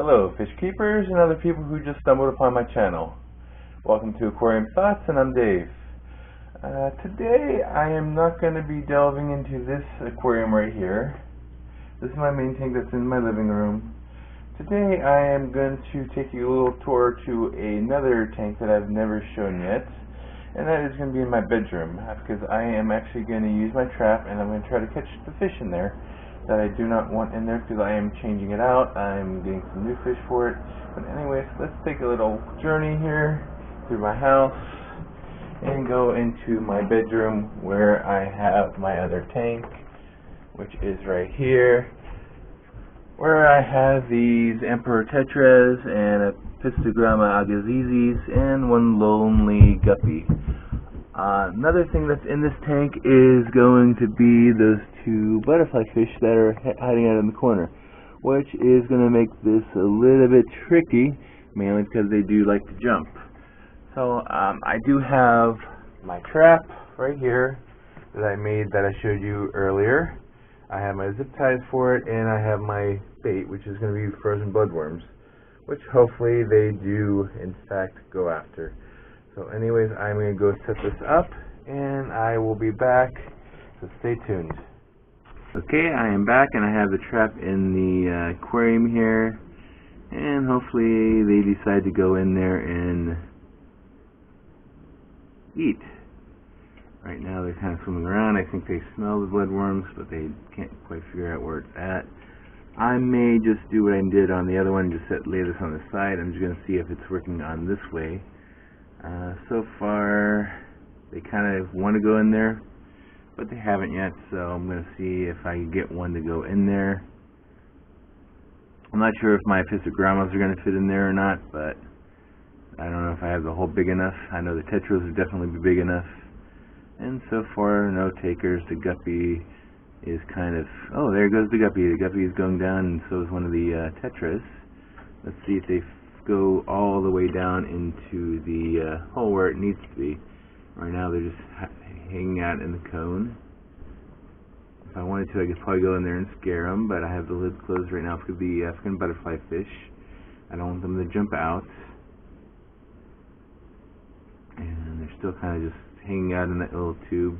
Hello, fish keepers and other people who just stumbled upon my channel. Welcome to Aquarium Thoughts, and I'm Dave. Today I am not going to be delving into this aquarium right here. This is my main tank that's in my living room. Today I am going to take you a little tour to another tank that I've never shown yet, and that is going to be in my bedroom, because I am actually going to use my trap and I'm going to try to catch the fish in there that I do not want in there, because I am changing it out. I'm getting some new fish for it. But anyways, let's take a little journey here through my house and go into my bedroom where I have my other tank, which is right here, where I have these emperor tetras and apistogramma agassiz and one lonely guppy. Another thing that's in this tank is going to be those two butterfly fish that are hiding out in the corner, which is going to make this a little bit tricky, mainly because they do like to jump. So I do have my trap right here that I made, that I showed you earlier. I have my zip ties for it, and I have my bait, which is going to be frozen bloodworms, which hopefully they do in fact go after. So anyways, I'm going to go set this up, and I will be back, so stay tuned. Okay, I am back, and I have the trap in the aquarium here, and hopefully they decide to go in there and eat. Right now they're kind of swimming around. I think they smell the bloodworms, but they can't quite figure out where it's at. I may just do what I did on the other one, just lay this on the side. I'm just going to see if it's working on this way. So far, they kind of want to go in there, but they haven't yet, so I'm going to see if I can get one to go in there. I'm not sure if my apistogrammas are going to fit in there or not, but I don't know if I have the hole big enough. I know the tetras would definitely be big enough, and so far, no takers. The guppy is kind of... Oh, there goes the guppy. The guppy is going down, and so is one of the tetras. Let's see if they go all the way down into the hole where it needs to be. Right now they're just hanging out in the cone. If I wanted to, I could probably go in there and scare them, but I have the lid closed right now for the African butterfly fish. I don't want them to jump out. And they're still kind of just hanging out in that little tube,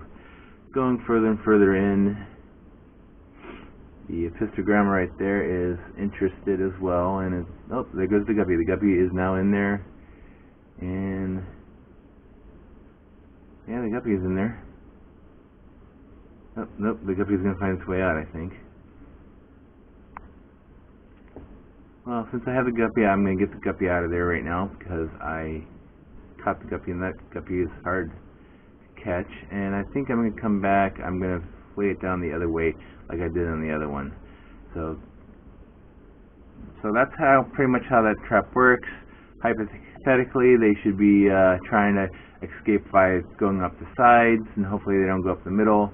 going further and further in. The apistogramma right there is interested as well, and it's, oh, there goes the guppy. The guppy is now in there, and yeah, the guppy is in there. Oh, nope, the guppy is going to find its way out, I think. Well, since I have the guppy, I'm going to get the guppy out of there right now, because I caught the guppy, and that guppy is hard to catch. And I think I'm going to come back. I'm going to lay it down the other way, like I did on the other one. So that's pretty much how that trap works. Hypothetically, they should be trying to escape by going up the sides, and hopefully they don't go up the middle.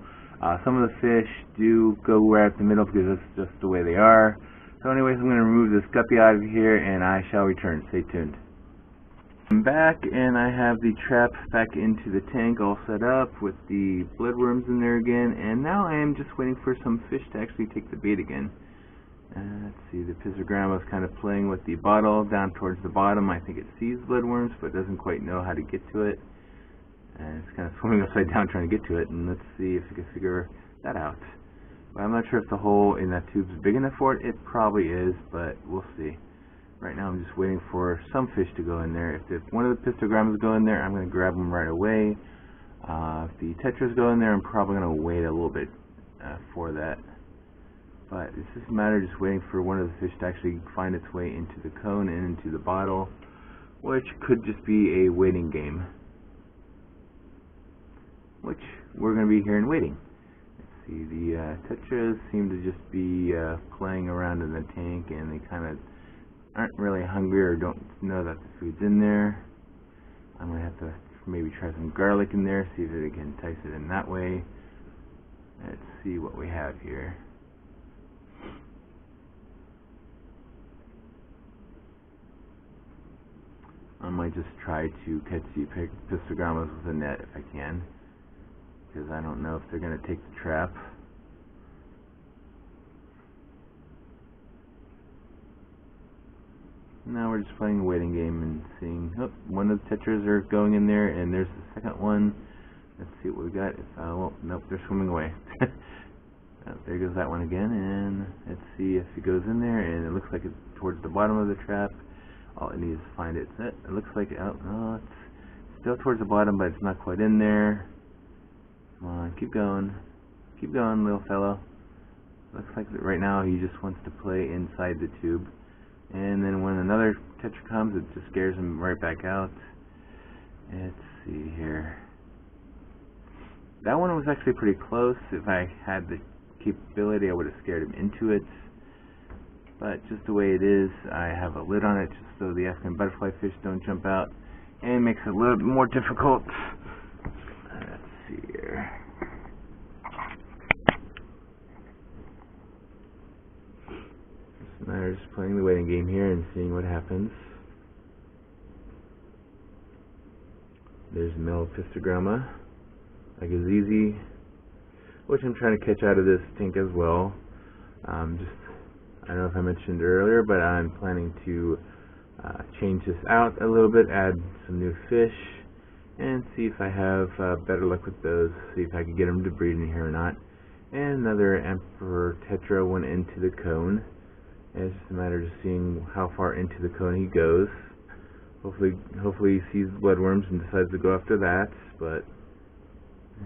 Some of the fish do go right up the middle, because that's just the way they are. So anyways, I'm going to remove this guppy out of here, and I shall return. Stay tuned. I'm back, and I have the trap back into the tank all set up with the bloodworms in there again, and now I am just waiting for some fish to actually take the bait again. Let's see, the apistogramma is kind of playing with the bottle down towards the bottom. I think it sees bloodworms, but doesn't quite know how to get to it, and it's kind of swimming upside down trying to get to it, and let's see if we can figure that out. But I'm not sure if the hole in that tube is big enough for it. It probably is, but we'll see. Right now I'm just waiting for some fish to go in there. If one of the apistogrammas go in there, I'm going to grab them right away. If the tetras go in there, I'm probably going to wait a little bit for that. But it's just a matter of just waiting for one of the fish to actually find its way into the cone and into the bottle, which could just be a waiting game, which we're going to be here and waiting. Let's see, the tetras seem to just be playing around in the tank, and they kind of aren't really hungry or don't know that the food's in there. I'm going to have to maybe try some garlic in there, see if I can entice it in that way. Let's see what we have here. I might just try to catch the apistogrammas with a net if I can, because I don't know if they're going to take the trap. now we're just playing a waiting game and seeing, oh, one of the tetras are going in there, and there's the second one. Let's see what we got. If, well, nope, they're swimming away. Oh, there goes that one again, and let's see if it goes in there, and it looks like it's towards the bottom of the trap. All it needs is to find it. It looks like it, oh, it's still towards the bottom, but it's not quite in there. Come on, keep going. Keep going, little fellow. Looks like right now he just wants to play inside the tube. And then when another tetra comes, it just scares him right back out. Let's see here. That one was actually pretty close. If I had the capability, I would have scared him into it. But just the way it is, I have a lid on it just so the African butterfly fish don't jump out. And it makes it a little bit more difficult. Let's see here. Just a matter of just playing the waiting game here and seeing what happens. There's a male apistogramma, like a ZZ, which I'm trying to catch out of this tank as well. I don't know if I mentioned earlier, but I'm planning to change this out a little bit, add some new fish, and see if I have better luck with those, see if I can get them to breed in here or not. And another emperor tetra went into the cone, and it's just a matter of just seeing how far into the cone he goes. Hopefully he sees the bloodworms and decides to go after that, but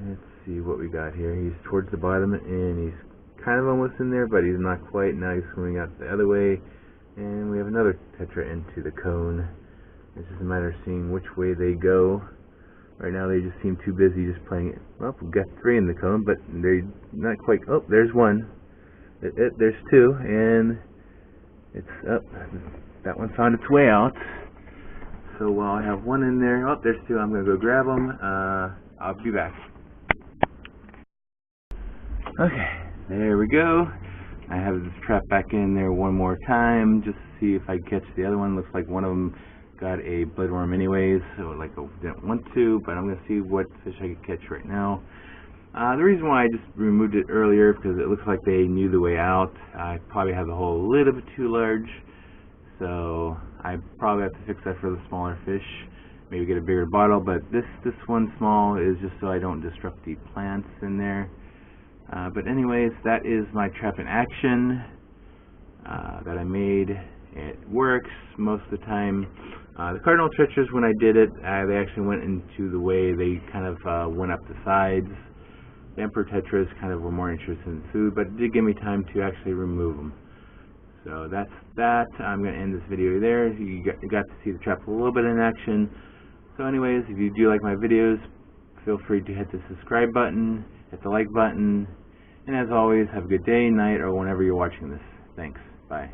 let's see what we got here. He's towards the bottom, and he's kind of almost in there, but he's not quite. Now he's swimming out the other way, and we have another tetra into the cone. It's just a matter of seeing which way they go. Right now they just seem too busy just playing it. Well, we've got 3 in the cone, but they're not quite. Oh, there's one. There's 2, and it's up. That one found its way out. So while I have 1 in there, oh, there's 2. I'm going to go grab them. I'll be back. Okay. There we go. I have this trap back in there one more time just to see if I catch the other one. Looks like one of them got a bloodworm anyways, so like I didn't want to, but I'm going to see what fish I can catch right now. The reason why I just removed it earlier because it looks like they knew the way out. I probably have the hole a little bit too large, so I probably have to fix that for the smaller fish. Maybe get a bigger bottle, but this one small is just so I don't disrupt the plants in there. But anyways, that is my trap in action that I made. It works most of the time. The cardinal tetras, when I did it, they actually went into the way they kind of went up the sides. The emperor tetras kind of were more interested in food, but it did give me time to actually remove them. So that's that. I'm going to end this video there. You got to see the trap a little bit in action. So anyways, if you do like my videos, feel free to hit the subscribe button, hit the like button, and as always, have a good day, night, or whenever you're watching this. Thanks. Bye.